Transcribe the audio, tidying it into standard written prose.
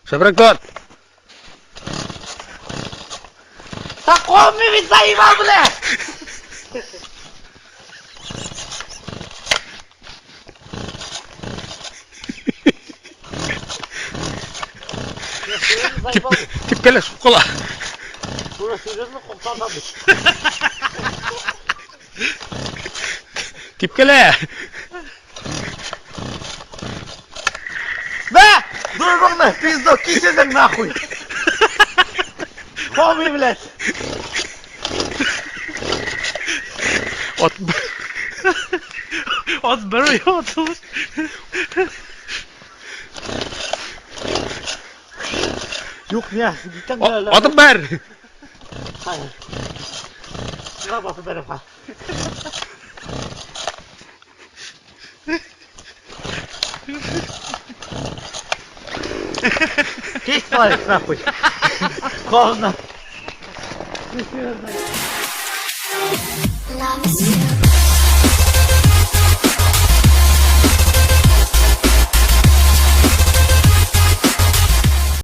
Шабрак тот! Такой ведь заебал, блядь! Тип келе кола. Ура, серьезно, коптан надо. Тип келе. Да! Дургом пизду, кисезем нахуй! Хоми, блядь! От бери отут. Yok ya, gittim böyle. Atın ber. Hayır. Ne batı benim ha? Hiç var nахуй. Ковна. Love is you.